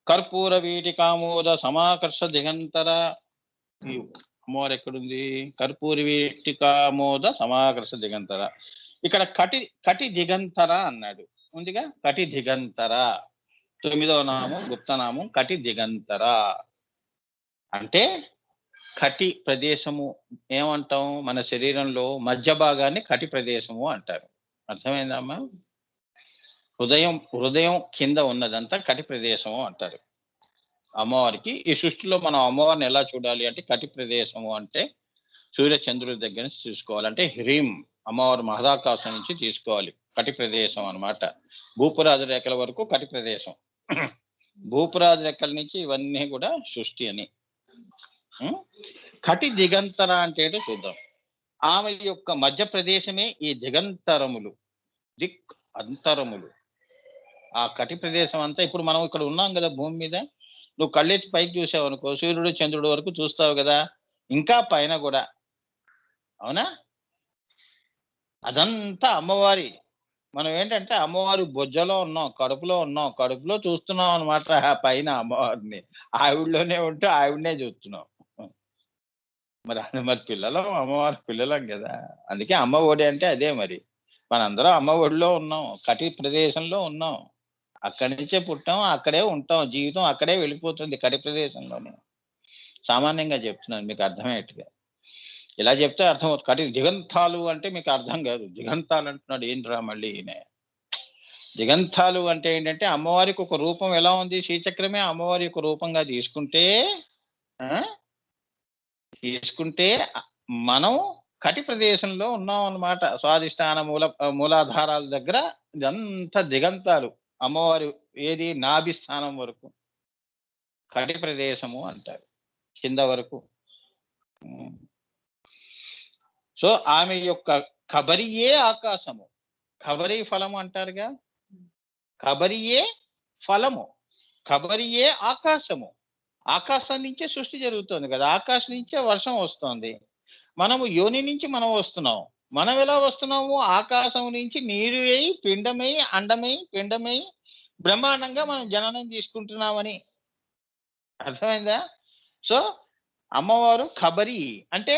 కర్పూర వీటికామోద సమాకర్ష దిగంతర. ఈ అమ్మవారు ఎక్కడుంది? కర్పూర వీటికామోద సమాకర్ష దిగంతర. ఇక్కడ కటి కటి దిగంతర అన్నాడు, ఉందిగా కటి దిగంతర. 9వ నామం గుప్తనామం కటి దిగంతర. అంటే కటి ప్రదేశము ఏమంటాం? మన శరీరంలో మధ్య భాగాన్ని కటి ప్రదేశము అంటారు. అర్థమైందమ్మా? హృదయం కింద ఉన్నదంతా కటి ప్రదేశము అంటారు అమ్మవారికి. ఈ సృష్టిలో మనం అమ్మవారిని ఎలా చూడాలి అంటే, కటి ప్రదేశము అంటే సూర్య చంద్రుడి దగ్గర నుంచి చూసుకోవాలి. అంటే హ్రీం అమ్మవారు మహదాకాశం నుంచి తీసుకోవాలి, కటి ప్రదేశం అన్నమాట. భూపురాజు రేఖల వరకు కటి ప్రదేశం. భూపురాజు రేఖల నుంచి ఇవన్నీ కూడా సృష్టి అని. కటి దిగంతర అంటే ఏంటో చూద్దాం. ఆమె యొక్క మధ్య ప్రదేశమే ఈ దిగంతరములు, దిక్ అంతరములు. ఆ కటి ప్రదేశం అంతా ఇప్పుడు మనం ఇక్కడ ఉన్నాం కదా భూమి మీద. నువ్వు కళ్ళెత్తి పైకి చూసావు అనుకో, సూర్యుడు చంద్రుడు వరకు చూస్తావు కదా, ఇంకా పైన కూడా. అవునా? అదంతా అమ్మవారి. మనం ఏంటంటే అమ్మవారి బొజ్జలో ఉన్నాం, కడుపులో ఉన్నాం, కడుపులో చూస్తున్నాం అనమాట పైన అమ్మవారిని. ఆవిడలోనే ఉంటూ ఆవిడనే చూస్తున్నాం. మరి పిల్లలం, అమ్మవారి పిల్లలం కదా. అందుకే అమ్మ ఒడి అంటే అదే. మరి మనందరం అమ్మ ఒడిలో ఉన్నాం, కటి ప్రదేశంలో ఉన్నాం. అక్కడి నుంచే పుట్టాం, అక్కడే ఉంటాం, జీవితం అక్కడే వెళ్ళిపోతుంది, కటి ప్రదేశంలోనే. సామాన్యంగా చెప్తున్నాను మీకు అర్థమయ్యేట్టుగా. ఇలా చెప్తే అర్థమవుతుంది. కటి దిగంతాలు అంటే మీకు అర్థం కాదు. దిగంతాలు అంటున్నాడు, ఏంట్రా మళ్ళీ ఈయన. దిగంతాలు అంటే ఏంటంటే అమ్మవారికి ఒక రూపం ఎలా ఉంది? శ్రీచక్రమే అమ్మవారి యొక్క రూపంగా తీసుకుంటే మనం కటి ప్రదేశంలో ఉన్నాం అన్నమాట. స్వాదిష్టాన మూలాధారాల దగ్గర ఇదంతా దిగంతాలు. అమ్మవారి ఏది? నాభి స్థానం వరకు కటి ప్రదేశము అంటారు, కింద వరకు. సో ఆమె యొక్క కబరియే ఆకాశము. కబరి ఫలము అంటారుగా, కబరియే ఫలము, కబరియే ఆకాశము. ఆకాశం నుంచే సృష్టి జరుగుతుంది కదా, ఆకాశం నుంచే వర్షం వస్తుంది. మనము యోని నుంచి మనం వస్తున్నాం. మనం ఎలా వస్తున్నాము? ఆకాశం నుంచి నీరు అయి పిండమై అండమై పిండమై బ్రహ్మాండంగా మనం జననం తీసుకుంటున్నామని. అర్థమైందా? సో అమ్మవారు కబరి అంటే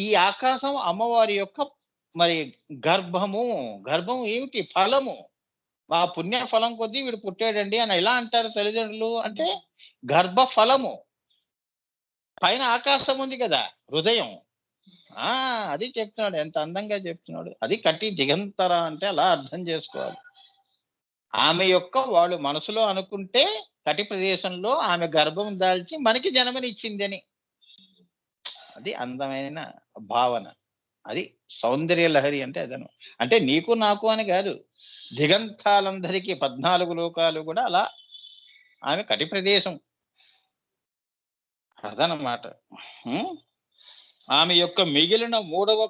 ఈ ఆకాశం అమ్మవారి యొక్క మరి గర్భము. గర్భం ఏమిటి? ఫలము. మా పుణ్య ఫలం కొద్దీ వీడు పుట్టాడండి అని ఎలా అంటారు తల్లిదండ్రులు అంటే, గర్భ ఫలము. పైన ఆకాశం ఉంది కదా, హృదయం. అది చెప్తున్నాడు, ఎంత అందంగా చెప్తున్నాడు. అది కటి దిగంతర అంటే అలా అర్థం చేసుకోవాలి. ఆమె యొక్క వాళ్ళు మనసులో అనుకుంటే కటి ప్రదేశంలో ఆమె గర్భం దాల్చి మనకి జన్మనిచ్చిందని. అది అందమైన భావన. అది సౌందర్య లహరి అంటే అదను. అంటే నీకు నాకు అని కాదు, దిగంతాలందరికీ 14 లోకాలు కూడా అలా ఆమె కటి ప్రదేశం. అదనమాట. ఆమె యొక్క మిగిలిన మూడవ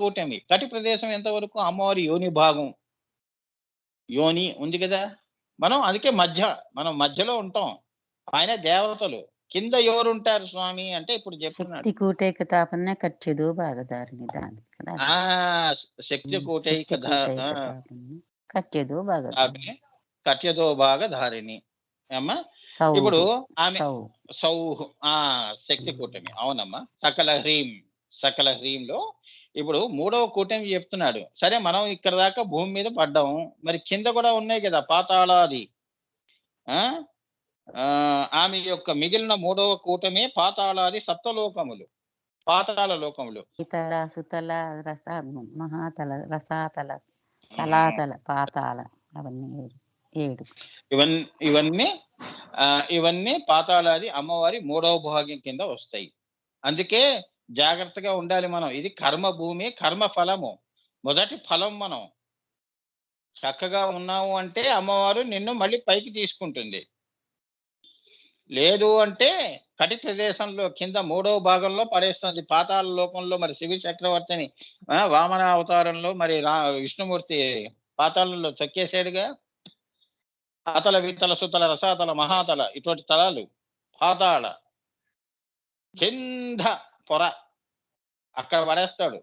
కూటమి కటి ప్రదేశం ఎంతవరకు? అమ్మవారి యోని భాగం. యోని ఉంది కదా, మనం అందుకే మనం మధ్యలో ఉంటాం. ఆయన దేవతలు. కింద ఎవరుంటారు స్వామి అంటే ఇప్పుడు చెప్తున్నాడు. శక్తి కూటైక తాపన కట్టెదో భాగధారిణి దాని కదా. శక్తి కూటైక కట్టెదో భాగధారిణి. కట్యదో భాగధారిణి అమ్మా. ఇప్పుడు ఆమె శక్తి కూటమి. అవునమ్మా. సకల హ్రీంలో ఇప్పుడు మూడవ కూటమి చెప్తున్నాడు. సరే, మనం ఇక్కడ దాకా భూమి మీద పడ్డాము, మరి కింద కూడా ఉన్నాయి కదా పాతాళాది. ఆమె యొక్క మిగిలిన మూడవ కూటమే పాతాళాది సప్తలోకములు, పాతాళ లోకములు. సుతల మహాతల రసాతల తలాతల పాతాళ అవన్నీ 7. ఇవన్నీ పాతాళాది అమ్మవారి మూడవ భాగం కింద వస్తాయి. అందుకే జాగ్రత్తగా ఉండాలి మనం. ఇది కర్మ భూమి, కర్మ ఫలము, మొదటి ఫలం. మనం చక్కగా ఉన్నాము అంటే అమ్మవారు నిన్ను మళ్ళీ పైకి తీసుకుంటుంది. లేదు అంటే కటి ప్రదేశంలో కింద మూడవ భాగంలో పడేస్తుంది, పాతాళ లోకంలో. మరి శివ చక్రవర్తిని వామన అవతారంలో మరి విష్ణుమూర్తి పాతాళంలో చొక్కేసాడుగా. అతల విత్తల సుతల రసాతల మహాతల ఇటువంటి తలాలు పాతాళ కింద పొర అక్కడ పడేస్తాడు.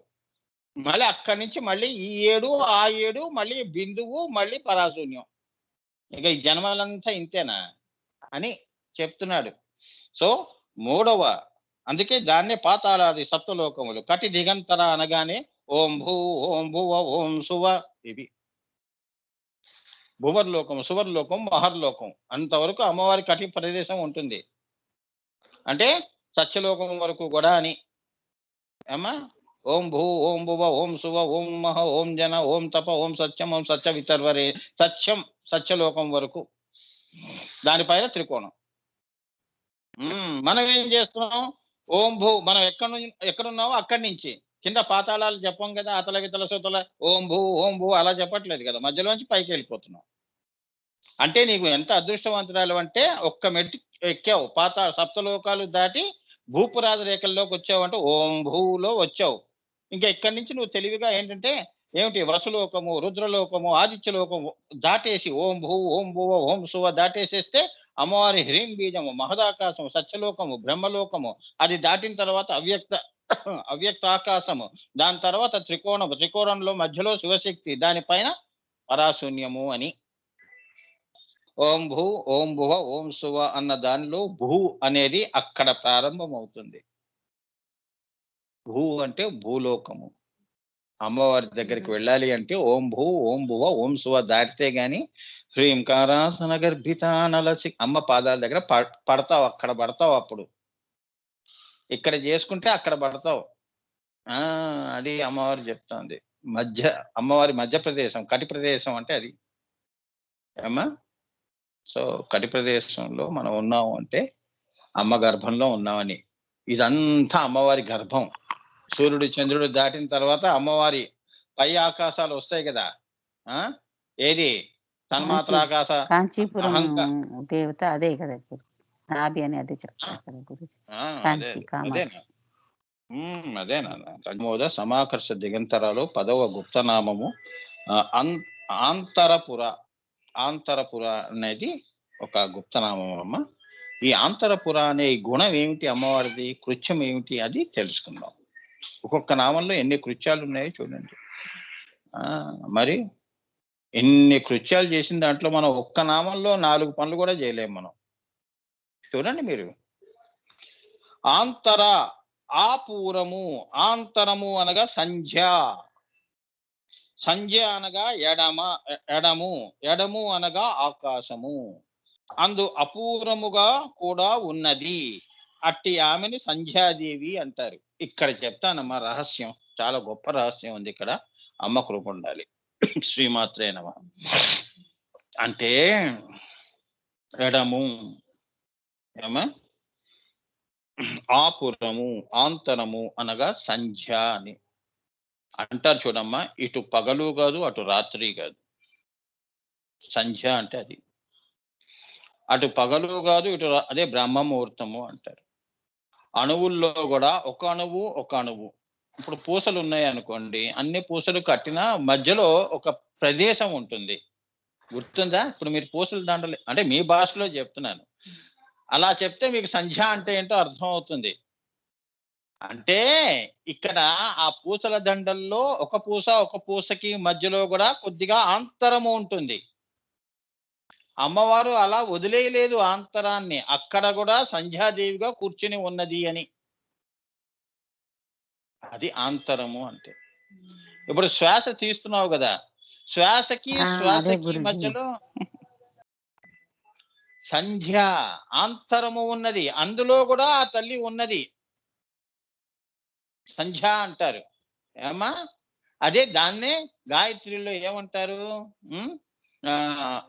మళ్ళీ అక్కడి నుంచి మళ్ళీ ఈ 7 ఆ 7 మళ్ళీ బిందువు, మళ్ళీ పరాశూన్యం. ఇక ఈ జన్మలంతా ఇంతేనా అని చెప్తున్నాడు. సో మూడవ, అందుకే దాన్నే పాతాళాది సప్తలోకములు. కటి దిగంతర అనగానే ఓం భూ, ఓం భువ, ఓం సువ, ఇవి భువర్లోకం, సువర్లోకం, మహర్లోకం అంతవరకు అమ్మవారి కటి ప్రదేశం ఉంటుంది. అంటే సత్యలోకం వరకు కూడా అని అమ్మా. ఓం భూ, ఓం భువ, ఓం సువ, ఓం మహ, ఓం జన, ఓం తప, ఓం సత్యం, ఓం సత్య వితర్వరే. సత్యం సత్యలోకం వరకు, దానిపైన త్రికోణం. మనం ఏం చేస్తున్నాం? ఓం భూ, మనం ఎక్కడున్నామో అక్కడి నుంచి కింద పాతాళాలు చెప్పం కదా, అతల వితల సుతల, ఓం భూ, ఓం భూ అలా చెప్పట్లేదు కదా, మధ్యలోంచి పైకి వెళ్ళిపోతున్నాం. అంటే నీకు ఎంత అదృష్టవంతురాలు అంటే ఒక్క మెట్టు ఎక్కావు, సప్తలోకాలు దాటి భూపురాధ రేఖల్లోకి వచ్చావు అంటే ఓం భూలో వచ్చావు. ఇంకా ఇక్కడి నుంచి నువ్వు తెలివిగా ఏంటంటే ఏమిటి, వసులోకము, రుద్రలోకము, ఆదిత్యలోకము దాటేసి ఓం భూ, ఓం భువ, ఓం సువ దాటేసేస్తే అమ్మవారి హ్రీం బీజము, మహదాకాశము, సత్యలోకము, బ్రహ్మలోకము, అది దాటిన తర్వాత అవ్యక్త ఆకాశము, దాని తర్వాత త్రికోణము, త్రికోణంలో మధ్యలో శివశక్తి, దానిపైన పరాశూన్యము అని. ఓం భూ, ఓం భువ, ఓం సువ అన్న దానిలో భూ అనేది అక్కడ ప్రారంభం అవుతుంది. భూ అంటే భూలోకము. అమ్మవారి దగ్గరికి వెళ్ళాలి అంటే ఓం భూ, ఓం భువ, ఓం సువ దాటితే గాని హ్రీంకారాసన గర్భితానలసి అమ్మ పాదాల దగ్గర పడతావు, అక్కడ పడతావు. అప్పుడు ఇక్కడ చేసుకుంటే అక్కడ పడతావు. అది అమ్మవారు చెప్తోంది. అమ్మవారి మధ్య ప్రదేశం, కటి ప్రదేశం అంటే అది అమ్మా. సో కటి ప్రదేశంలో మనం ఉన్నాము అంటే అమ్మ గర్భంలో ఉన్నామని. ఇదంతా అమ్మవారి గర్భం. సూర్యుడు చంద్రుడు దాటిన తర్వాత అమ్మవారి పై ఆకాశాలు వస్తాయి కదా. ఏది తన్మాత్ర ఆకాశ, కాంచీపురం దేవత అదే కదా నాభి అని అదే చెప్తారు కదా గురుజీ. అదేనా సమాకర్ష దిగంతరాలు 10వ గుప్తనామము ఆంతరపుర. ఆంతరపుర అనేది ఒక గుప్తనామం అమ్మ. ఈ ఆంతరపుర అనే గుణం ఏమిటి అమ్మవారిది, కృత్యం ఏమిటి, అది తెలుసుకుందాం. ఒక్కొక్క నామంలో ఎన్ని కృత్యాలు ఉన్నాయో చూడండి. మరి ఎన్ని కృత్యాలు చేసిన దాంట్లో మనం ఒక్క నామంలో 4 పనులు కూడా చేయలేము మనం. చూడండి మీరు. ఆంతర, ఆపూరము. ఆంతరము అనగా సంధ్య, సంధ్య అనగా ఎడము, ఎడము అనగా ఆకాశము, అందు అపూరముగా కూడా ఉన్నది. అట్టి ఆమెని సంధ్యాదేవి అంటారు. ఇక్కడ చెప్తానమ్మా రహస్యం, చాలా గొప్ప రహస్యం ఉంది ఇక్కడ. అమ్మ కృప ఉండాలి. శ్రీమాత్రే నమః. అంటే ఎడము ఏమా, ఆపురము, ఆంతరము అనగా సంధ్య అని అంటారు చూడమ్మా. ఇటు పగలు కాదు, అటు రాత్రి కాదు. సంధ్య అంటే అది. అటు పగలు కాదు, ఇటు అదే బ్రహ్మ ముహూర్తము అంటారు. అణువుల్లో కూడా ఒక అణువు. ఇప్పుడు పూసలు ఉన్నాయి అనుకోండి, అన్ని పూసలు కట్టిన మధ్యలో ఒక ప్రదేశం ఉంటుంది, గుర్తుందా? ఇప్పుడు మీరు పూసలు దండలు అంటే మీ భాషలో చెప్తున్నాను, అలా చెప్తే మీకు సంధ్య అంటే ఏంటో అర్థం అవుతుంది. అంటే ఇక్కడ ఆ పూసల దండల్లో ఒక పూసకి మధ్యలో కూడా కొద్దిగా ఆంతరము ఉంటుంది. అమ్మవారు అలా వదిలేయలేదు ఆంతరాన్ని, అక్కడ కూడా సంధ్యాదేవిగా కూర్చుని ఉన్నది అని. అది ఆంతరము అంటే. ఇప్పుడు శ్వాస తీస్తున్నావు కదా, శ్వాసకి మధ్యలో సంధ్య ఆంతరము ఉన్నది, అందులో కూడా ఆ తల్లి ఉన్నది, సంధ్య అంటారు ఏమా. అదే దాన్నే గాయత్రిలో ఏమంటారు,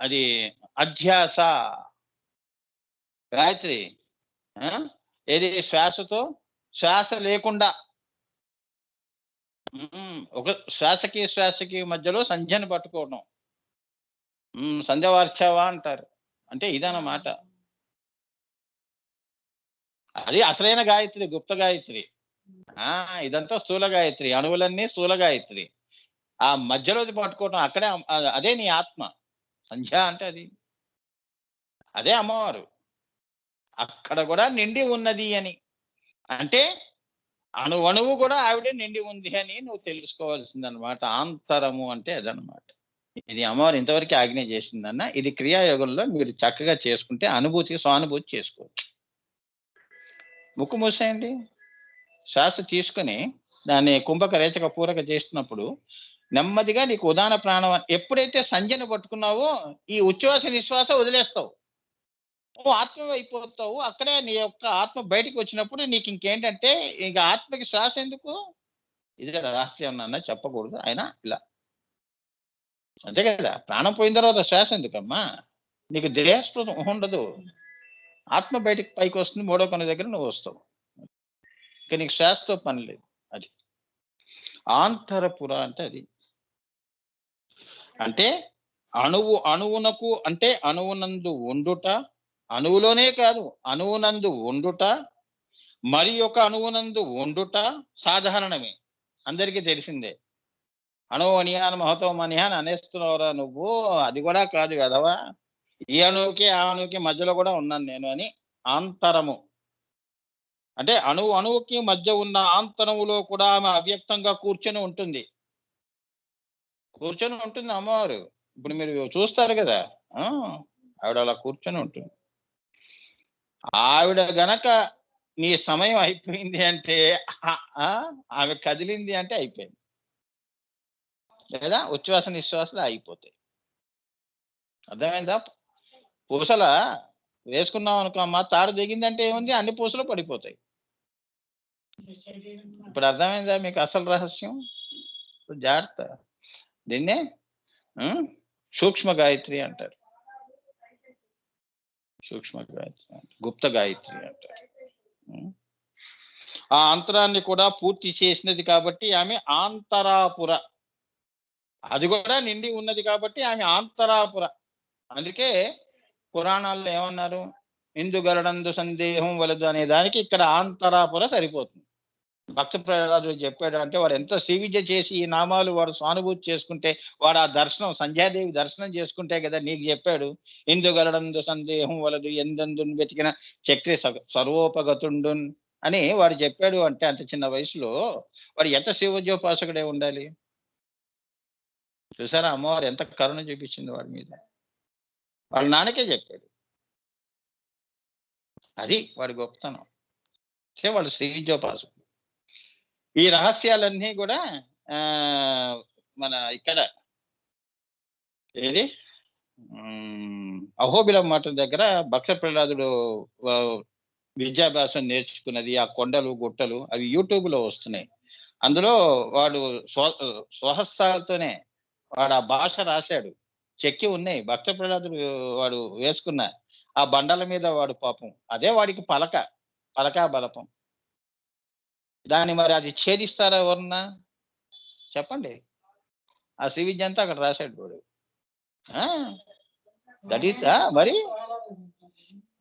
అది అధ్యాస. గాయత్రి ఏది శ్వాసతో, శ్వాస లేకుండా ఒక శ్వాసకి మధ్యలో సంధ్యను పట్టుకోవడం, సంధ్య వార్చావా అంటారు. అంటే ఇదన్నమాట. అది అసలైన గాయత్రి, గుప్త గాయత్రి. ఇదంతా స్థూల గాయత్రి, అణువులన్నీ స్థూల గాయత్రి. ఆ మధ్యలోది పట్టుకోవటం, అక్కడే అదే నీ ఆత్మ. సంధ్య అంటే అది, అదే అమ్మవారు. అక్కడ కూడా నిండి ఉన్నది అని అంటే అణువు కూడా ఆవిడే నిండి ఉంది అని నువ్వు తెలుసుకోవాల్సిందనమాట. ఆంతరము అంటే అదనమాట. ఇది అమ్మవారు ఇంతవరకు ఆజ్ఞ చేసిందన్న. ఇది క్రియాయోగంలో మీరు చక్కగా చేసుకుంటే అనుభూతి, సానుభూతి చేసుకోవచ్చు. ముక్కు మూసేయండి. శ్వాస తీసుకొని దాన్ని కుంభక రేచక పూరక చేస్తున్నప్పుడు నెమ్మదిగా నీకు ఉదాన ప్రాణం ఎప్పుడైతే సంధ్యను పట్టుకున్నావో ఈ ఉచ్ఛ్వాస నిశ్వాస వదిలేస్తావు. నువ్వు ఆత్మ అయిపోతావు. అక్కడే నీ యొక్క ఆత్మ బయటికి వచ్చినప్పుడు నీకు ఇంకేంటంటే ఇక ఆత్మకి శ్వాస ఎందుకు? ఇదే రహస్యం నాన్న, చెప్పకూడదు. అయినా ఇలా అంతే కదా. ప్రాణం పోయిన తర్వాత శ్వాస ఎందుకమ్మా? నీకు దేహస్పృహ ఉండదు. ఆత్మ బయటికి పైకి వస్తుంది. మూడో కన్ను దగ్గర నువ్వు వస్తావు. ఇక నీకు శ్వాసతో పని లేదు. అది ఆంతరపుర అంటే అది. అంటే అణువు అణువునకు అంటే అణువునందు ఉండుట, అణువులోనే కాదు అణువునందు ఉండుట, మరి ఒక అణువునందు ఉండుట సాధారణమే, అందరికీ తెలిసిందే. అణువు అనియాన మహతో మనియాన్ అనేస్తున్నావురా నువ్వు. అది కూడా కాదు కదవా, ఈ అణువుకి ఆ అణువుకి మధ్యలో కూడా ఉన్నాను నేను అని. ఆంతరము అంటే అణువు అణువుకి మధ్య ఉన్న ఆంతరములో కూడా ఆమె అవ్యక్తంగా కూర్చొని ఉంటుంది. కూర్చొని ఉంటుంది అమ్మవారు. ఇప్పుడు మీరు చూస్తారు కదా, ఆవిడ అలా కూర్చొని ఉంటుంది. ఆవిడ గనక నీ సమయం అయిపోయింది అంటే ఆమె కదిలింది అంటే అయిపోయింది. లేదా ఉచ్ఛ్వాస నిశ్వాసలు అయిపోతాయి. అర్థమైందా? పూసల వేసుకున్నాం అనుకో అమ్మా, తాడు దిగిందంటే ఏముంది, అన్ని పూసలు పడిపోతాయి. ఇప్పుడు అర్థమైందా మీకు అసలు రహస్యం? జాగ్రత్త. దీన్నే సూక్ష్మ గాయత్రి అంటారు. సూక్ష్మ గాయత్రి అంటారు, గుప్త గాయత్రి అంటారు. ఆ అంతరాన్ని కూడా పూర్తి చేసినది కాబట్టి ఆమె ఆంతరాపుర. అది కూడా నిండి ఉన్నది కాబట్టి ఆమె ఆంతరాపుర. అందుకే పురాణాల్లో ఏమన్నారు? ఇందు గరడందు సందేహం వలదు అనే దానికి ఇక్కడ ఆంతరాపుర సరిపోతుంది. భక్త ప్రహ్లాదుడు చెప్పాడు అంటే వాడు ఎంత శ్రీవిద్య చేసి ఈ నామాలు వాడు సానుభూతి చేసుకుంటే, వాడు ఆ దర్శనం సంధ్యాదేవి దర్శనం చేసుకుంటే కదా నీకు చెప్పాడు. ఇందు గలడందు సందేహం వలదు ఎందందు వెతికిన చక్రి సర్వోపగతుండు అని వాడు చెప్పాడు. అంటే అంత చిన్న వయసులో వాడు ఎంత శివోద్యోపాసకుడే ఉండాలి. చూసారా అమ్మవారు ఎంత కరుణ చూపించింది వాడి మీద. వాళ్ళ నాన్నకే చెప్పాడు. అది వాడి గొప్పతనం. అంటే వాళ్ళు శ్రీవిద్యోపాసకుడు. ఈ రహస్యాలన్నీ కూడా మన ఇక్కడ ఏది అహోబిలం మఠం దగ్గర భక్త ప్రహ్లాదుడు విద్యాభ్యాసం నేర్చుకున్నది, ఆ కొండలు గుట్టలు అవి యూట్యూబ్ లో వస్తున్నాయి. అందులో వాడు స్వహస్తాలతోనే వాడు ఆ భాష రాశాడు, చెక్కి ఉన్నాయి. భక్త ప్రహ్లాదుడు వాడు వేసుకున్న ఆ బండల మీద వాడు పాపం అదే వాడికి పలకా బలపం. దాన్ని మరి అది ఛేదిస్తారా ఎవరన్నా చెప్పండి? ఆ శ్రీ విద్య అంతా అక్కడ రాశాడు వాడు. దట్ ఈస్ మరి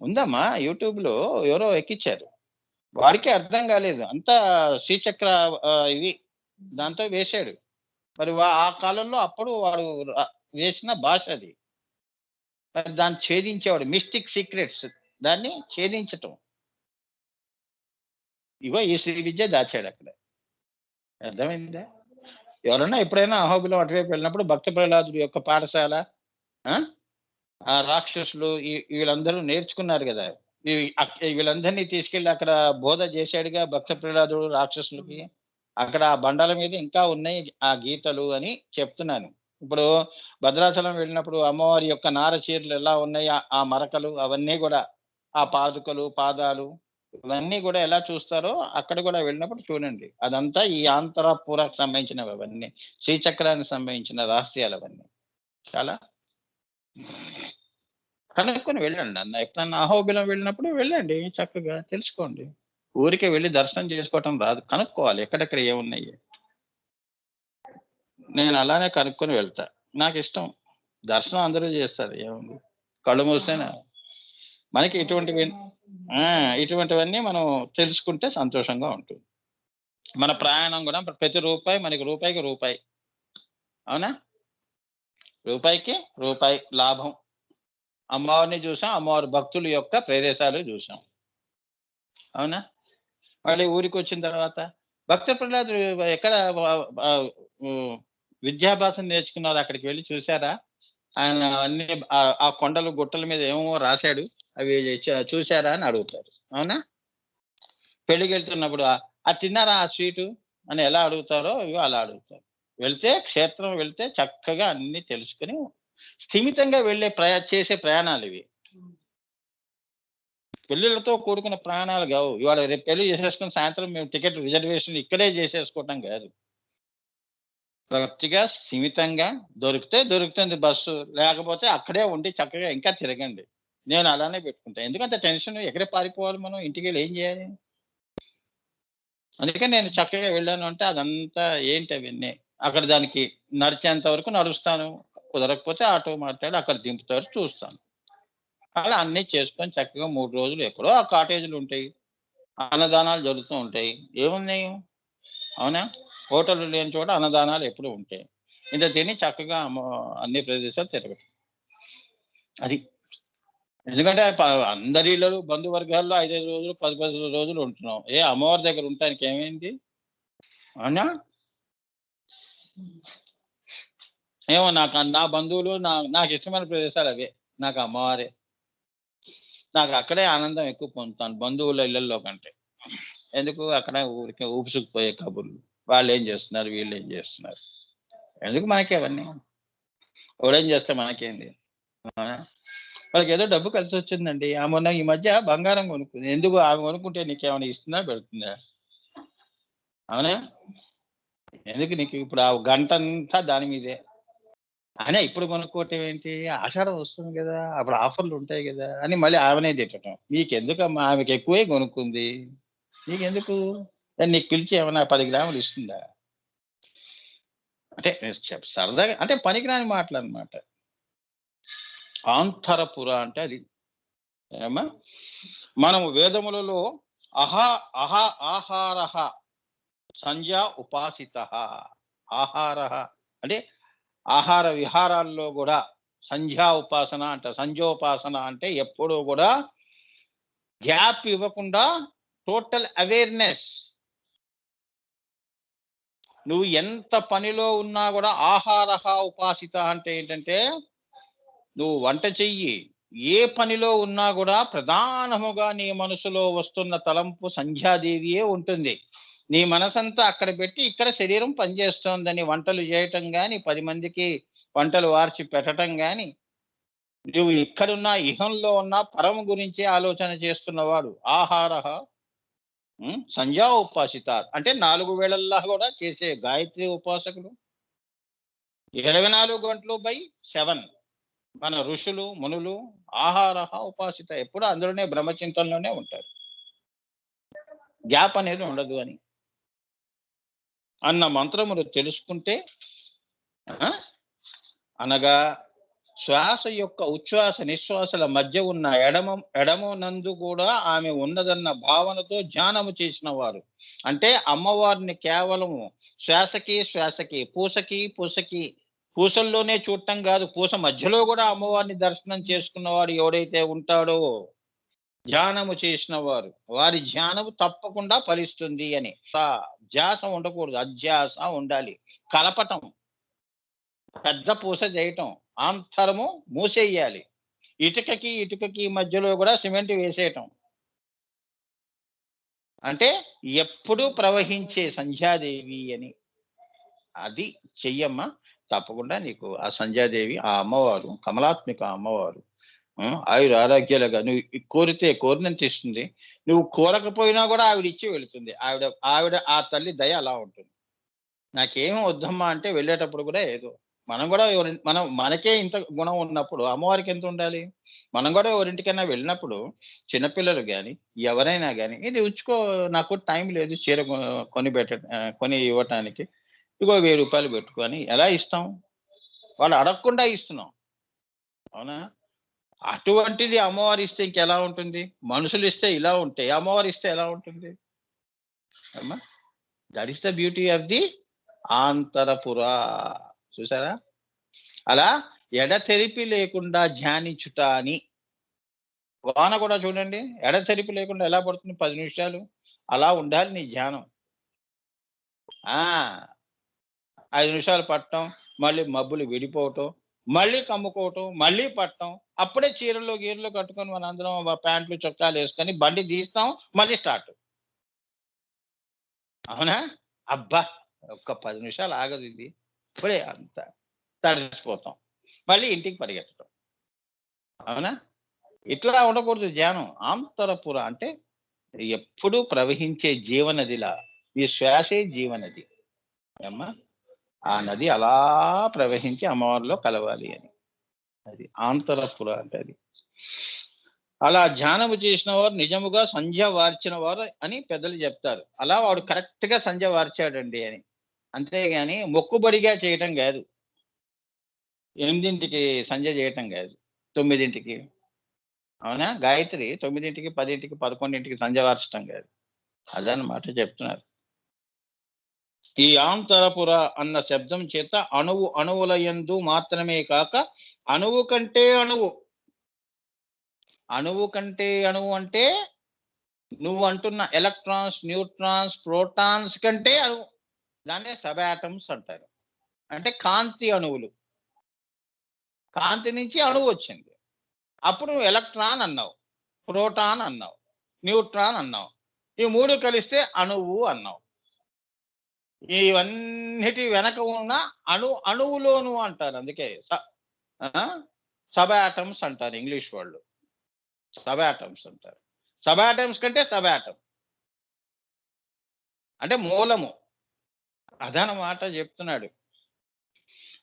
ఉందమ్మా యూట్యూబ్ లో, ఎవరో ఎక్కిచ్చారు. వాడికి అర్థం కాలేదు, అంతా శ్రీచక్ర ఇవి దాంతో వేశాడు. మరి ఆ కాలంలో అప్పుడు వాడు వేసిన భాష అది. మరి దాన్ని ఛేదించేవాడు, మిస్టిక్ సీక్రెట్స్, దాన్ని ఛేదించటం. ఇగో ఈ శ్రీ విద్య దాచాడు అక్కడ. అర్థమైందా? ఎవరన్నా ఎప్పుడైనా అహోబిలం అటువైపు వెళ్ళినప్పుడు భక్త ప్రహ్లాదుడి యొక్క పాఠశాల, ఆ రాక్షసులు వీళ్ళందరూ నేర్చుకున్నారు కదా, వీళ్ళందరినీ తీసుకెళ్లి అక్కడ బోధ చేశాడుగా భక్త ప్రహ్లాదుడు రాక్షసులకి. అక్కడ ఆ బండాల మీద ఇంకా ఉన్నాయి ఆ గీతలు అని చెప్తున్నాను. ఇప్పుడు భద్రాచలం వెళ్ళినప్పుడు అమ్మవారి యొక్క నార చీరలు ఎలా ఉన్నాయి, ఆ మరకలు అవన్నీ కూడా, ఆ పాదుకలు పాదాలు ఇవన్నీ కూడా ఎలా చూస్తారో అక్కడ కూడా వెళ్ళినప్పుడు చూడండి. అదంతా ఈ ఆంతరపురకు సంబంధించినవి, అవన్నీ శ్రీచక్రానికి సంబంధించిన రహస్యాలు అవన్నీ. చాలా కనుక్కొని వెళ్ళండి అన్న. ఎప్పుడన్నా అహోబిలం వెళ్ళినప్పుడు వెళ్ళండి, చక్కగా తెలుసుకోండి. ఊరికే వెళ్ళి దర్శనం చేసుకోవటం రాదు, కనుక్కోవాలి ఎక్కడెక్కడ ఏమున్నాయి. నేను అలానే కనుక్కొని వెళ్తా. నాకు ఇష్టం. దర్శనం అందరూ చేస్తారు, ఏముంది, కళ్ళు మూస్తేనే. మనకి ఇటువంటివన్నీ మనం తెలుసుకుంటే సంతోషంగా ఉంటుంది. మన ప్రయాణం కూడా ప్రతి రూపాయి మనకి రూపాయికి రూపాయి. అవునా? రూపాయికి రూపాయి లాభం. అమ్మవారిని చూసాం, అమ్మవారి భక్తుల యొక్క ప్రదేశాలు చూసాం. అవునా? మళ్ళీ ఊరికి వచ్చిన తర్వాత భక్త ప్రహ్లాదుడు ఎక్కడ విద్యాభ్యాసం నేర్చుకున్నారు, అక్కడికి వెళ్ళి చూసారా? ఆయన అన్ని ఆ కొండలు గుట్టల మీద ఏమో రాశాడు, అవి చూసారా అని అడుగుతారు. అవునా? పెళ్లికి వెళ్తున్నప్పుడు తిన్నారా ఆ స్వీటు అని ఎలా అడుగుతారో ఇవి అలా అడుగుతారు. వెళ్తే క్షేత్రం వెళ్తే చక్కగా అన్ని తెలుసుకుని స్థిమితంగా వెళ్ళే చేసే ప్రయాణాలు ఇవి. పెళ్ళిళ్ళతో కూడుకున్న ప్రయాణాలు కావు. ఇవాళ రేపు పెళ్లి చేసేసుకుని సాయంత్రం మేము టికెట్ రిజర్వేషన్ ఇక్కడే చేసేసుకోవటం కాదు. పూర్తిగా స్థిమితంగా దొరికితే దొరుకుతుంది బస్సు, లేకపోతే అక్కడే ఉండి చక్కగా ఇంకా తిరగండి. నేను అలానే పెట్టుకుంటాను. ఎందుకంటే టెన్షన్, ఎక్కడే పారిపోవాలి మనం, ఇంటికి వెళ్ళి ఏం చేయాలి? అందుకని నేను చక్కగా వెళ్ళాను అంటే అదంతా ఏంటి అవన్నీ అక్కడ దానికి నడిచేంత వరకు నడుస్తాను, కుదరకపోతే ఆటో మాట్లాడి అక్కడ దింపుతారు, చూస్తాను. అలా అన్నీ చేసుకొని చక్కగా 3 రోజులు ఎక్కడో ఆ కాటేజీలు ఉంటాయి, అన్నదానాలు జరుగుతూ ఉంటాయి. ఏమున్నాయి? అవునా? హోటళ్ళు లేని చోట అన్నదానాలు ఎప్పుడూ ఉంటాయి. ఇంత తిని చక్కగా అన్ని ప్రదేశాలు తిరగటం. అది. ఎందుకంటే అందరి ఇళ్ళలో బంధువర్గాల్లో 5-5 రోజులు 10-10 రోజులు ఉంటున్నాం. అమ్మవారి దగ్గర ఉండటానికి ఏమైంది? అవునా? ఏమో నా బంధువులు నాకు ఇష్టమైన ప్రదేశాలు అవే. నాకు అమ్మవారే. నాకు అక్కడే ఆనందం ఎక్కువ పొందుతాను బంధువుల ఇళ్లల్లో కంటే. ఎందుకు అక్కడ ఊరికే ఊపుసుకుపోయే కబుర్లు. వాళ్ళేం చేస్తున్నారు, వీళ్ళేం చేస్తున్నారు. ఎందుకు మనకి అవన్నీ? ఎవడేం చేస్తే మనకేంది? అవునా? వాళ్ళకి ఏదో డబ్బు కలిసి వచ్చిందండి. మొన్న ఈ మధ్య బంగారం కొనుక్కుంది. ఎందుకు? ఆమె కొనుక్కుంటే నీకేమైనా ఇస్తుందా, పెడుతుందా? అవునా? ఎందుకు నీకు ఇప్పుడు ఆ గంటంతా దాని మీదే. అయినా ఇప్పుడు కొనుక్కోవటం ఏంటి? ఆషాఢం వస్తుంది కదా! అప్పుడు ఆఫర్‌లు ఉంటాయి కదా! అని మళ్ళీ ఆమెనే తిట్టటం. నీకెందుకమ్మా? ఆమెకి ఎక్కువే కొనుక్కుంది. నీకెందుకు? నీకు పిలిచి ఏమన్నా 10 గ్రాములు ఇస్తుందా? అంటే సరదాగా, అంటే పనికిరాని మాటలన్నమాట. ఆంతరపుర అంటే అది. ఏమ్మా? మనము వేదములలో ఆహారః సంధ్యా ఉపాసితః. ఆహారః అంటే ఆహార విహారాల్లో కూడా సంధ్యా ఉపాసన అంటారు. సంధ్యోపాసన అంటే ఎప్పుడూ కూడా గ్యాప్ ఇవ్వకుండా టోటల్ అవేర్‌నెస్. నువ్వు ఎంత పనిలో ఉన్నా కూడా ఆహారః ఉపాసిత అంటే ఏంటంటే, నువ్వు వంట చెయ్యి. ఏ పనిలో ఉన్నా కూడా ప్రధానముగా నీ మనసులో వస్తున్న తలంపు సంధ్యాదేవియే ఉంటుంది. నీ మనసంతా అక్కడ పెట్టి ఇక్కడ శరీరం పనిచేస్తోందని వంటలు చేయటం గాని, 10 మందికి వంటలు వార్చి పెట్టటం గాని, నువ్వు ఇక్కడున్నా ఇహంలో ఉన్న పరము గురించి ఆలోచన చేస్తున్నవాడు ఆహారః సంధ్యా ఉపాసిత అంటే 4 వేళల్లా కూడా చేసే గాయత్రి ఉపాసకుడు 24 గంటలు బై 7 మన ఋషులు మునులు ఆహారః ఉపాసిత ఎప్పుడు అందులోనే బ్రహ్మచింతనలోనే ఉంటారు. గ్యాప్ అనేది ఉండదు అని అన్న మంత్రములు తెలుసుకుంటే, అనగా శ్వాస యొక్క ఉచ్ఛ్వాస నిశ్వాసల మధ్య ఉన్న ఎడమ నందు కూడా ఆమె ఉన్నదన్న భావనతో ధ్యానము చేసిన వారు, అంటే అమ్మవారిని కేవలము శ్వాసకి పూసకి పూసల్లోనే చూడటం కాదు, పూస మధ్యలో కూడా అమ్మవారిని దర్శనం చేసుకున్నవాడు ఎవడైతే ఉంటాడో, ధ్యానము చేసిన వారు, వారి ధ్యానము తప్పకుండా ఫలిస్తుంది అని. ధ్యాస ఉండకూడదు, అధ్యాస ఉండాలి. కలపటం, పెద్ద పూస చేయటం, ఆంతరము మూసేయాలి. ఇటుకకి మధ్యలో కూడా సిమెంట్ వేసేయటం. అంటే ఎప్పుడు ప్రవహించే సంధ్యాదేవి అని. అది చెయ్యమ్మా, తప్పకుండా నీకు ఆ సంధ్యాదేవి, ఆ అమ్మవారు కమలాత్మిక అమ్మవారు ఆయుర ఆరోగ్యాలుగా నువ్వు కోరితే కోరినంత ఇస్తుంది. నువ్వు కోరకపోయినా కూడా ఆవిడ ఇచ్చి వెళుతుంది. ఆవిడ ఆ తల్లి దయ అలా ఉంటుంది. నాకేం వద్దమ్మా అంటే వెళ్ళేటప్పుడు కూడా ఏదో మనం కూడా మనకే ఇంత గుణం ఉన్నప్పుడు అమ్మవారికి ఎంత ఉండాలి? మనం కూడా ఎవరింటికైనా వెళ్ళినప్పుడు చిన్నపిల్లలు గాని, ఎవరైనా గాని, ఇది ఉంచుకో, నాకు టైం లేదు చీర కొని ఇవ్వటానికి. ఇగో రూ. 1000 పెట్టుకో అని ఎలా ఇస్తాం? వాళ్ళు అడగకుండా ఇస్తున్నాం. అవునా? అటువంటిది అమ్మవారు ఇస్తే ఇంకెలా ఉంటుంది? మనుషులు ఇస్తే ఇలా ఉంటే, అమ్మవారు ఇస్తే ఎలా ఉంటుంది? అమ్మా! That is the beauty of the ఆంతరపుర. చూసారా? అలా ఎడతెరిపి లేకుండా ధ్యానించుట అని. వాన కూడా చూడండి, ఎడతెరిపి లేకుండా ఎలా పడుతుంది? 10 నిమిషాలు. అలా ఉండాలి నీ ధ్యానం. ఆ! 5 నిమిషాలు పట్టడం, మళ్ళీ మబ్బులు విడిపోవటం, మళ్ళీ కమ్ముకోవటం, మళ్ళీ పట్టడం. అప్పుడే చీరలు గీరలు కట్టుకొని మనందరం ప్యాంట్లు చొక్కాలు వేసుకొని బండి తీస్తాం, మళ్ళీ స్టార్ట్. అవునా? అబ్బా! ఒక్క 10 నిమిషాలు ఆగదు ఇది. ఇప్పుడే అంత తడిసిపోతాం. మళ్ళీ ఇంటికి పరిగెత్తడం. అవునా? ఇట్లా ఉండకూడదు ధ్యానం. ఆంతరపుర అంటే ఎప్పుడూ ప్రవహించే జీవనదిలా. ఈ శ్వాసే జీవనది. ఏమ్మా? ఆ నది అలా ప్రవహించి అమ్మవారిలో కలవాలి అని. అది ఆంతరపుర అంటే అది. అలా ధ్యానము చేసిన వారు నిజముగా సంధ్య వార్చిన వారు అని పెద్దలు చెప్తారు. అలా వాడు కరెక్ట్ గా సంధ్య వార్చాడండి అని. అంతేగాని మొక్కుబడిగా చేయటం కాదు. 8ంటికి సంధ్య చేయటం కాదు. 9ంటికి. అవునా? గాయత్రి 9ంటికి, 10ంటికి, 11ంటికి సంధ్య వార్చటం కాదు. అదనమాట చెప్తున్నారు. ఈ ఆంతరపుర అన్న శబ్దం చేత అణువు అణువుల యందు మాత్రమే కాక అణువు కంటే అణువు. అణువు కంటే అణువు అంటే నువ్వు అంటున్న ఎలక్ట్రాన్స్, న్యూట్రాన్స్, ప్రోటాన్స్ కంటే అణువు. దాన్నే సబ్ ఆటమ్స్ అంటారు. అంటే కాంతి అణువులు. కాంతి నుంచి అణువు వచ్చింది. అప్పుడు నువ్వు ఎలక్ట్రాన్ అన్నావు, ప్రోటాన్ అన్నావు, న్యూట్రాన్ అన్నావు. ఈ 3 కలిస్తే అణువు అన్నావు. ఇవన్నిటి వెనక ఉన్న అణువులోను అంటారు. అందుకే సబ్ ఆటమ్స్ అంటారు ఇంగ్లీష్ వాళ్ళు. సబ్ ఆటమ్స్ అంటారు. సబ్ ఆటమ్స్ కంటే సబ్ ఆటమ్ అంటే మూలము. అదనమాట చెప్తున్నాడు.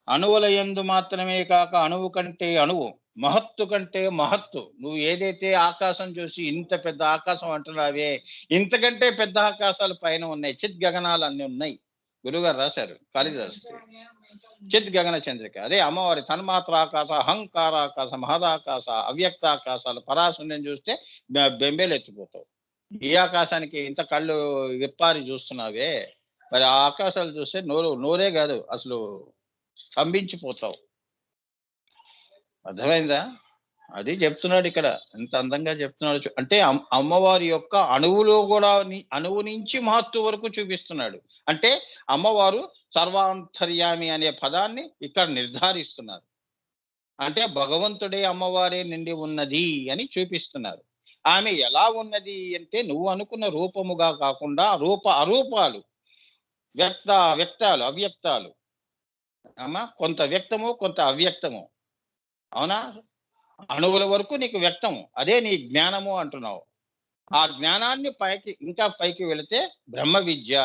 అణువుల యందు మాత్రమే కాక అణువు కంటే అణువు, మహత్తు కంటే మహత్తు. నువ్వు ఏదైతే ఆకాశం చూసి ఇంత పెద్ద ఆకాశం అంటున్నావే, ఇంతకంటే పెద్ద ఆకాశాలు పైన ఉన్నాయి. చిత్ గగనాలు అన్ని ఉన్నాయి. గురుగారు రాశారు కాళిదాస్. చిత్ గగన చంద్రిక. అదే అమ్మవారి తన్మాత్ర ఆకాశ, అహంకారాకాశ, మహదాకాశ, అవ్యక్తాకాశాలు. పరాశూన్యం చూస్తే బెంబేలు ఎత్తిపోతావు. ఈ ఆకాశానికి ఇంత కళ్ళు విప్పారి చూస్తున్నావే, మరి ఆ ఆకాశాలు చూస్తే నోరే కాదు అసలు స్తంభించిపోతావు. అర్థమైందా? అది చెప్తున్నాడు ఇక్కడ. ఎంత అందంగా చెప్తున్నాడు. అంటే అమ్మవారి యొక్క అణువులో కూడా అణువు నుంచి మహత్తు వరకు చూపిస్తున్నాడు. అంటే అమ్మవారు సర్వాంతర్యామి అనే పదాన్ని ఇక్కడ నిర్ధారిస్తున్నారు. అంటే భగవంతుడే అమ్మవారే నిండి ఉన్నది అని చూపిస్తున్నారు. ఆమె ఎలా ఉన్నది అంటే నువ్వు అనుకున్న రూపముగా కాకుండా అరూపాలు, వ్యక్తాలు, అవ్యక్తాలు. అమ్మా, కొంత వ్యక్తము, కొంత అవ్యక్తము. అవునా? అణువుల వరకు నీకు వ్యక్తము. అదే నీ జ్ఞానము అంటున్నావు. ఆ జ్ఞానాన్ని ఇంకా పైకి వెళితే బ్రహ్మ విద్య,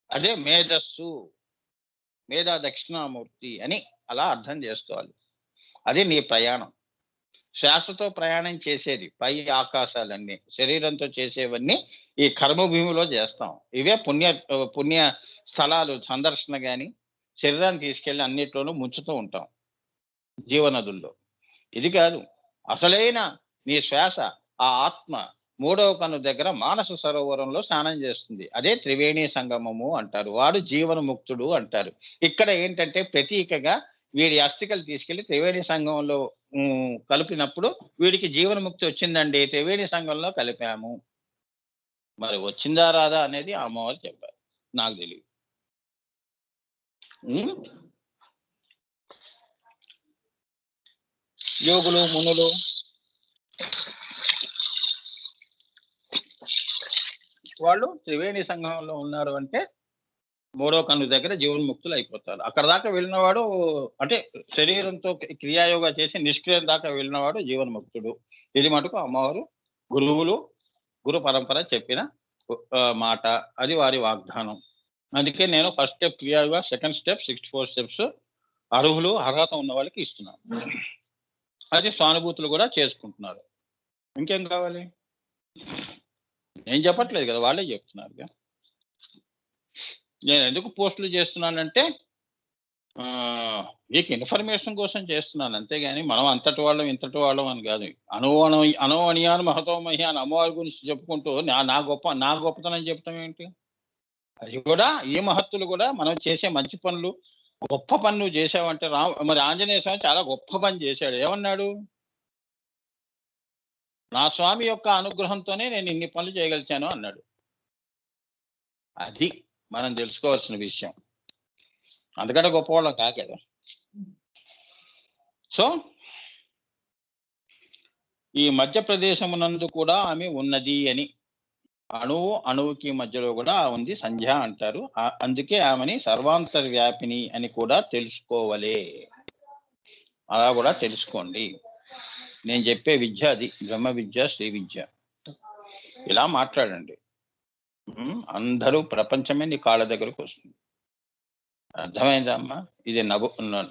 అదే మేధస్సు, మేధా దక్షిణామూర్తి అని అలా అర్థం చేసుకోవాలి. అది నీ ప్రయాణం. శ్వాసతో ప్రయాణం చేసేది పై ఆకాశాలన్నీ, శరీరంతో చేసేవన్నీ ఈ కర్మభూమిలో చేస్తాం. ఇవే పుణ్య స్థలాలు సందర్శన గాని, శరీరాన్ని తీసుకెళ్లి అన్నిట్లోనూ ముంచుతూ ఉంటాం జీవనదుల్లో. ఇది కాదు అసలైన నీ శ్వాస. ఆ ఆత్మ 3వ కన్ను దగ్గర మానస సరోవరంలో స్నానం చేస్తుంది. అదే త్రివేణి సంగమము అంటారు. వాడు జీవనముక్తుడు అంటారు. ఇక్కడ ఏంటంటే ప్రతీకగా వీడి అస్థికలు తీసుకెళ్లి త్రివేణి సంగమంలో కలిపినప్పుడు వీడికి జీవనముక్తి వచ్చిందండి, త్రివేణి సంగంలో కలిపాము. మరి వచ్చిందా రాదా అనేది అమ్మవారు చెప్పారు, నాకు తెలియదు. యోగులు, మునులు వాళ్ళు త్రివేణి సంగమంలో ఉన్నారు అంటే 3వ కన్ను దగ్గర జీవన్ముక్తులు అయిపోతారు. అక్కడ దాకా వెళ్ళినవాడు అంటే శరీరంతో క్రియాయోగా చేసి నిష్క్రియం దాకా వెళ్ళినవాడు జీవన్ముక్తుడు. ఇది మటుకు అమ్మవారు, గురువులు, గురు పరంపర చెప్పిన మాట. అది వారి వాగ్దానం. అందుకే నేను first step Kriya Yoga, second step 64 steps అర్హులు, అర్హత ఉన్న వాళ్ళకి ఇస్తున్నాను. అది సానుభూతులు కూడా చేసుకుంటున్నారు. ఇంకేం కావాలి? నేను చెప్పట్లేదు కదా, వాళ్ళే చెప్తున్నారు. నేను ఎందుకు పోస్టులు చేస్తున్నానంటే మీకు ఇన్ఫర్మేషన్ కోసం చేస్తున్నాను, అంతేగాని మనం అంతటి వాళ్ళం ఇంతటి వాళ్ళం అని కాదు. అనోవణియాను మహతోమహి అని అమ్మవారి గురించి చెప్పుకుంటూ నా గొప్పతనం చెప్తాం ఏంటి? అది కూడా ఈ మహత్తులు కూడా మనం చేసే మంచి పనులు, గొప్ప పనులు చేసావంటే మరి ఆంజనేయ స్వామి చాలా గొప్ప పని చేశాడు. ఏమన్నాడు? నా స్వామి యొక్క అనుగ్రహంతోనే నేను ఇన్ని పనులు చేయగలిచాను అన్నాడు. అది మనం తెలుసుకోవాల్సిన విషయం. అందుకంటే గొప్పవాళ్ళం కాదు కదా. సో ఈ మధ్యప్రదేశమునందు కూడా ఆమె ఉన్నది అని, అణువు అణువుకి మధ్యలో కూడా ఉంది సంధ్య అంటారు. అందుకే ఆమెని సర్వాంతర్వ్యాపిని అని కూడా తెలుసుకోవలే. అలా కూడా తెలుసుకోండి. నేను చెప్పే విద్య అది, బ్రహ్మ విద్య, శ్రీ విద్య. ఇలా మాట్లాడండి. అందరూ ప్రపంచమే నీ కాళ్ళ దగ్గరకు వస్తుంది. అర్థమైందమ్మా? ఇది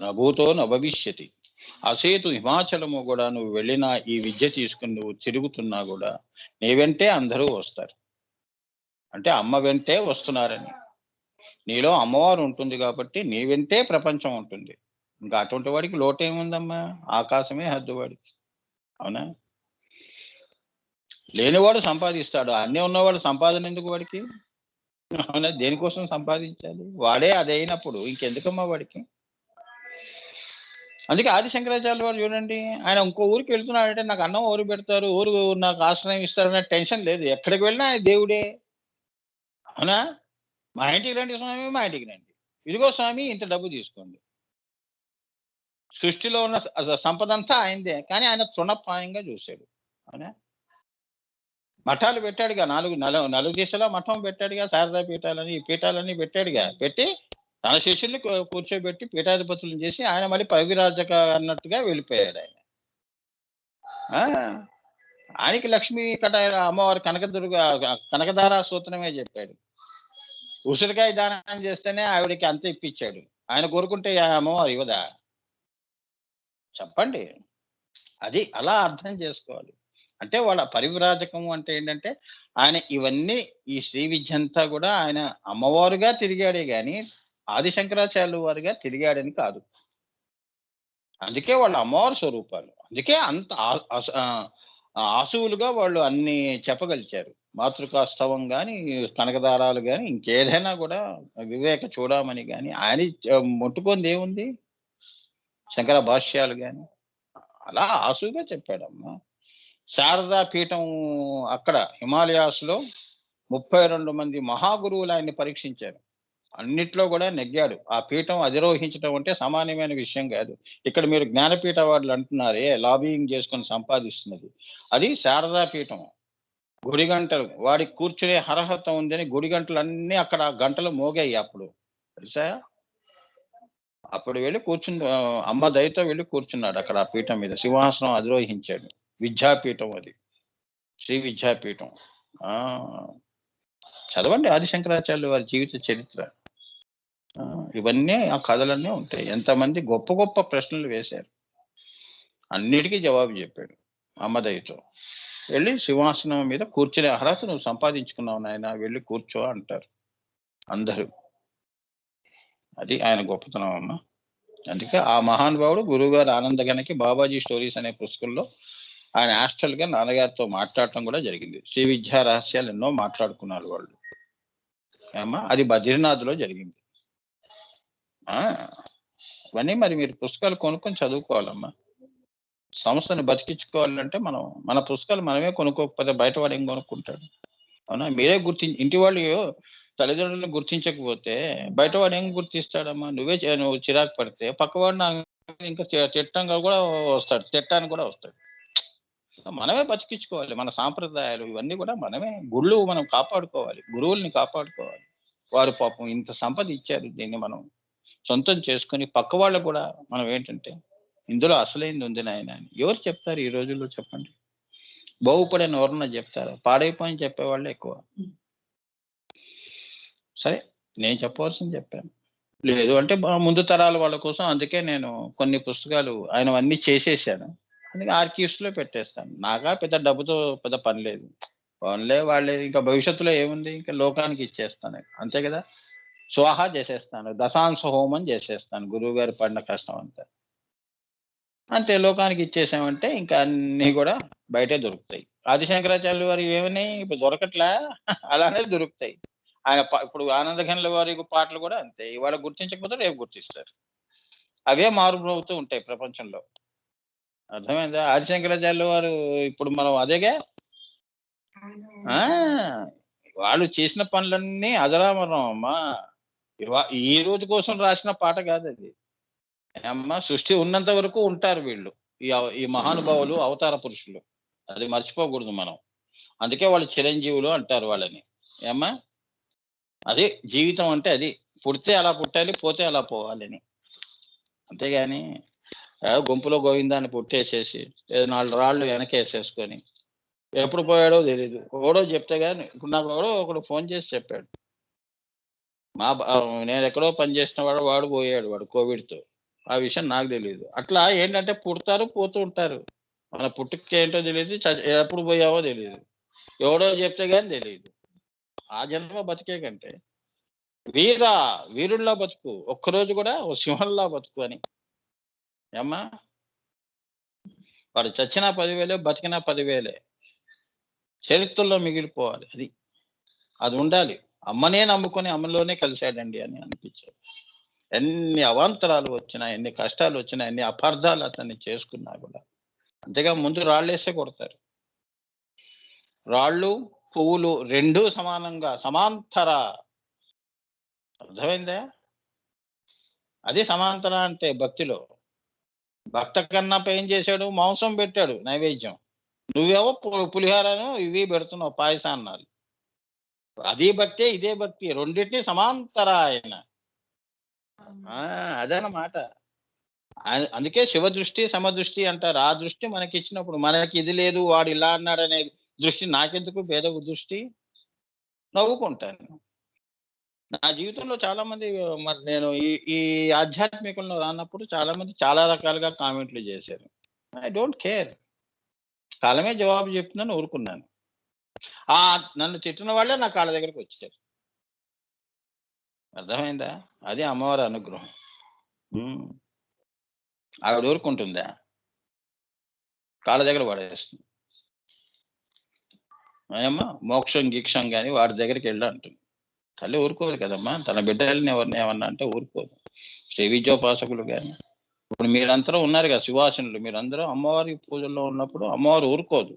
నభూతో నభవిష్యతి. అసేతు హిమాచలము కూడా నువ్వు వెళ్ళినా, ఈ విద్య తీసుకుని నువ్వు తిరుగుతున్నా కూడా నీ వెంటే అందరూ వస్తారు. అంటే అమ్మ వెంటే వస్తున్నారని. నీలో అమ్మవారు ఉంటుంది కాబట్టి నీ వెంటే ప్రపంచం ఉంటుంది. ఇంకా అటువంటి వాడికి లోటేముందమ్మా? ఆకాశమే హద్దు వాడికి. అవునా? లేనివాడు సంపాదిస్తాడు, అన్నీ ఉన్నవాడు సంపాదన ఎందుకు వాడికి? అవునా? దేనికోసం సంపాదించాలి? వాడే అదైనప్పుడు ఇంకెందుకమ్మా వాడికి? అందుకే ఆది శంకరాచార్య వారు చూడండి, ఆయన ఇంకో ఊరికి వెళ్తున్నాడంటే నాకు అన్నం ఊరు పెడతారు, ఊరు నాకు ఆశ్రయం ఇస్తారనే టెన్షన్ లేదు. ఎక్కడికి వెళ్ళినా ఆయన దేవుడే. అవునా? మా ఇంటికి రండి స్వామి, మా ఇంటికి రండి, ఇదిగో స్వామి ఇంత డబ్బు తీసుకోండి. సృష్టిలో ఉన్న సంపద అంతా ఆయనదే, కానీ ఆయన తృణప్రాయంగా చూశాడు. అవునా? మఠాలు పెట్టాడుగా, నలుగు దిశలో మఠం పెట్టాడుగా, శారదా పీఠాలని, ఈ పీఠాలన్నీ పెట్టాడుగా. పెట్టి తన శిష్యుల్ని కూర్చోబెట్టి పీఠాధిపతులను చేసి ఆయన మళ్ళీ పరివిరాజక అన్నట్టుగా వెళ్ళిపోయాడు ఆయన. ఆయనకి లక్ష్మీ అమ్మవారు కనకధారా సూత్రమే చెప్పాడు. ఉసిరికాయ దానం చేస్తేనే ఆవిడకి అంత ఇప్పించాడు. ఆయన కోరుకుంటే అమ్మవారు ఇవ్వదా? చెప్పండి. అది అలా అర్థం చేసుకోవాలి. అంటే వాళ్ళ పరివ్రాజకము అంటే ఏంటంటే ఆయన ఇవన్నీ, ఈ శ్రీ విద్య అంతా కూడా ఆయన అమ్మవారుగా తిరిగాడే గాని ఆదిశంకరాచార్యులు వారుగా తిరిగాడని కాదు. అందుకే వాళ్ళ అమ్మవారి స్వరూపాలు. అందుకే అంత ఆసువులుగా వాళ్ళు అన్ని చెప్పగలిచారు. మాతృకాస్తవం కానీ, కనకదారాలు కానీ, ఇంకేదైనా కూడా వివేక చూడమని కానీ ఆయన ముట్టుకుంది ఏముంది? శంకర భాష్యాలు కానీ అలా ఆసుగా చెప్పాడమ్మా. శారదా పీఠం అక్కడ హిమాలయాస్ లో 32 మంది మహాగురువులు ఆయన్ని పరీక్షించారు. అన్నిట్లో కూడా నెగ్గాడు. ఆ పీఠం అధిరోహించడం అంటే సామాన్యమైన విషయం కాదు. ఇక్కడ మీరు జ్ఞానపీఠ అవార్డులు అంటున్నారే, లాబియింగ్ చేసుకొని సంపాదిస్తున్నది, అది శారదా పీఠం. గుడి గంటలు, వాడికి కూర్చునే అర్హత ఉందని గుడి గంటలు అన్నీ అక్కడ గంటలు మోగాయి అప్పుడు, తెలుసా? అప్పుడు వెళ్ళి అమ్మ దయతో వెళ్ళి కూర్చున్నాడు అక్కడ ఆ పీఠం మీద, సింహాసనం అధిరోహించాడు. విద్యాపీఠం అది, శ్రీ విద్యాపీఠం. చదవండి ఆదిశంకరాచార్యులు వారి జీవిత చరిత్ర. ఇవన్నీ ఆ కథలన్నీ ఉంటాయి. ఎంతమంది గొప్ప గొప్ప ప్రశ్నలు వేశారు, అన్నిటికీ జవాబు చెప్పాడు అమ్మ దయతో. వెళ్ళి సింహాసనం మీద కూర్చునే అర్హత నువ్వు సంపాదించుకున్నావు నాయన, వెళ్ళి కూర్చో అంటారు అందరూ. అది ఆయన గొప్పతనం అమ్మ. అందుకే ఆ మహానుభావుడు గురువుగారు ఆనందగనకి బాబాజీ స్టోరీస్ అనే పుస్తకంలో ఆయన హాస్టల్ గా నాన్నగారితో మాట్లాడటం కూడా జరిగింది. శ్రీ విద్యా రహస్యాలు ఎన్నో మాట్లాడుకున్నారు వాళ్ళు. అమ్మా అది బద్రీనాథ్లో జరిగింది. ఇవన్నీ మరి మీరు పుస్తకాలు కొనుక్కొని చదువుకోవాలమ్మా. సంస్థను బతికించుకోవాలంటే మనం మన పుస్తకాలు మనమే కొనుక్కోకపోతే బయట వాడు ఏం కొనుక్కుంటాడు? అవునా? మీరే ఇంటి వాళ్ళు తల్లిదండ్రులను గుర్తించకపోతే బయట వాడు ఏం గుర్తిస్తాడమ్మా? నువ్వు చిరాకు పడితే పక్కవాడిని ఇంకా తిట్టంగా కూడా వస్తాడు, తిట్టడానికి కూడా వస్తాడు. మనమే బతికించుకోవాలి మన సాంప్రదాయాలు, ఇవన్నీ కూడా మనమే. గుళ్ళు మనం కాపాడుకోవాలి, గురువుల్ని కాపాడుకోవాలి. వారు పాపం ఇంత సంపద ఇచ్చారు, దీన్ని మనం సొంతం చేసుకుని పక్క వాళ్ళకు కూడా మనం ఏంటంటే ఇందులో అసలైంది ఉంది నాయన అని ఎవరు చెప్తారు ఈ రోజుల్లో? చెప్పండి. బాగుపడని ఎవరన్నా చెప్తారా? పాడైపోయిన చెప్పేవాళ్ళే ఎక్కువ. సరే, నేను చెప్పవలసింది చెప్పాను. లేదు అంటే ముందు తరాల వాళ్ళ కోసం. అందుకే నేను కొన్ని పుస్తకాలు ఆయన అన్నీ చేసేసాను, అందుకే ఆర్కీవ్స్ లో పెట్టేస్తాను. నాకా పెద్ద డబ్బుతో పెద్ద పని లేదు. పనిలే వాళ్ళే, ఇంకా భవిష్యత్తులో ఏముంది, ఇంకా లోకానికి ఇచ్చేస్తాను అంతే కదా. స్వాహా చేసేస్తాను, దశాంశ హోమం చేసేస్తాను, గురువు గారు పడిన కష్టం అంతా అంతే లోకానికి ఇచ్చేసామంటే ఇంకా అన్ని కూడా బయటే దొరుకుతాయి. ఆదిశంకరాచార్యులు వారు ఏమని ఇప్పుడు దొరకట్లా, అలానే దొరుకుతాయి. ఆయన ఇప్పుడు ఆనందఘనుల వారి పాటలు కూడా అంతే, ఇవాళ గుర్తించకపోతే రేపు గుర్తిస్తారు. అవే మారుమోగుతూ ఉంటాయి ప్రపంచంలో. అర్థమైందా? ఆదిశంకరాచార్యుల వారు ఇప్పుడు మనం అదేగా. వాళ్ళు చేసిన పనులన్నీ అజరామరం అమ్మా. ఈ రోజు కోసం రాసిన పాట కాదు అది. అమ్మ సృష్టి ఉన్నంత వరకు ఉంటారు వీళ్ళు. ఈ మహానుభావులు, అవతార పురుషులు. అది మర్చిపోకూడదు మనం. అందుకే వాళ్ళు చిరంజీవులు అంటారు వాళ్ళని. ఏమ్మా? అది జీవితం అంటే అది. పుడితే అలా పుట్టాలి, పోతే అలా పోవాలని. అంతేగాని గుంపులో గోవిందాన్ని పుట్టేసేసి 4 రాళ్ళు వెనకేసేసుకొని ఎప్పుడు పోయాడో తెలీదు. ఎవడో చెప్తే గాని ఇప్పుడు నాకు ఎవడో ఒకడు ఫోన్ చేసి చెప్పాడు. నేను ఎక్కడో పనిచేసిన వాడు పోయాడు వాడు కోవిడ్‌తో. ఆ విషయం నాకు తెలీదు. అట్లా ఏంటంటే పుడతారు, పోతూ ఉంటారు. మన పుట్టుక ఏంటో తెలీదు. ఎప్పుడు పోయావో తెలీదు. ఎవడో చెప్తే గాని తెలీదు. ఆ జన్మ బతికే కంటే వీరుల్లా బతుకు. ఒక్కరోజు కూడా ఓ సింహంలా బతుకు అని. ఏమ్మా? వాడు చచ్చినా 10,000 బతికినా 10,000 చరిత్రలో మిగిలిపోవాలి. అది ఉండాలి. అమ్మనే నమ్ముకొని అమ్మలోనే కలిశాడండి అని అనిపించాడు. ఎన్ని అవాంతరాలు వచ్చినా, ఎన్ని కష్టాలు వచ్చినా, ఎన్ని అపార్థాలు అతన్ని చేసుకున్నా కూడా అంతేగా ముందు రాళ్ళేసే కొడతారు. రాళ్ళు, పువ్వులు రెండూ సమానంగా సమాంతర. అర్థమైందా? అది సమాంతర అంటే భక్తిలో. భక్త కన్నప్ప ఏం చేశాడు? మాంసం పెట్టాడు నైవేద్యం. నువ్వేమో పులిహారను ఇవి పెడుతున్నావు పాయసాన్నాలు. అది భక్తే, ఇదే భక్తి. రెండింటినీ సమాంతర ఆయన. అదనమాట. అందుకే శివదృష్టి, సమదృష్టి అంటారు. ఆ దృష్టి మనకి ఇచ్చినప్పుడు మనకి ఇది లేదు వాడు ఇలా అన్నాడనే దృష్టి నాకెందుకు భేద దృష్టి? నవ్వుకుంటాను. నా జీవితంలో చాలా మంది మరి నేను ఈ ఆధ్యాత్మికంలో రానప్పుడు చాలా మంది చాలా రకాలుగా కామెంట్లు చేశారు. I don't care. కాలమే జవాబు చెప్తుందని ఊరుకున్నాను. నన్ను తిట్టిన వాళ్ళే నా కాళ్ళ దగ్గరకు వచ్చారు. అర్థమైందా? అది అమ్మవారి అనుగ్రహం. ఆవిడ ఊరుకుంటుందా? కాళ్ళ దగ్గర పడేస్తుంది. ఏమ్మా మోక్షం గీక్షం కానీ వాడి దగ్గరికి వెళ్ళి అంటుంది. తల్లి ఊరుకోదు కదమ్మా. తన బిడ్డల్ని ఎవరిని ఏమన్నా అంటే ఊరుకోదు. శ్రీ విద్యోపాసకులు కానీ ఇప్పుడు మీరందరూ ఉన్నారు కదా సువాసినులు, మీరందరూ అమ్మవారి పూజల్లో ఉన్నప్పుడు అమ్మవారు ఊరుకోదు.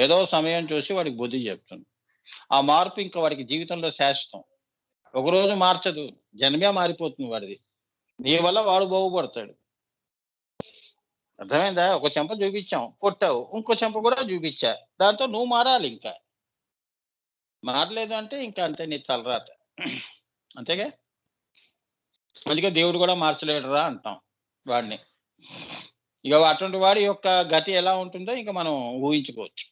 ఏదో సమయం చూసి వాడికి బుద్ధి చెప్తుంది. ఆ మార్పు ఇంకా వాడికి జీవితంలో శాశ్వతం. ఒకరోజు మార్చదు, జన్మే మారిపోతుంది వాడిది. నీ వల్ల వాడు బాగుపడతాడు. అర్థమైందా? ఒక చెంప చూపించాం, కొట్టావు, ఇంకో చెంప కూడా చూపించా. దాంతో నువ్వు మారాలి. ఇంకా మారలేదు అంటే ఇంకా అంతే నీ తలరాత. అంతేగా? అందుకే దేవుడు కూడా మార్చలేడురా అంటాం వాడిని. ఇక అటువంటి వాడి యొక్క గతి ఎలా ఉంటుందో ఇంకా మనం ఊహించుకోవచ్చు.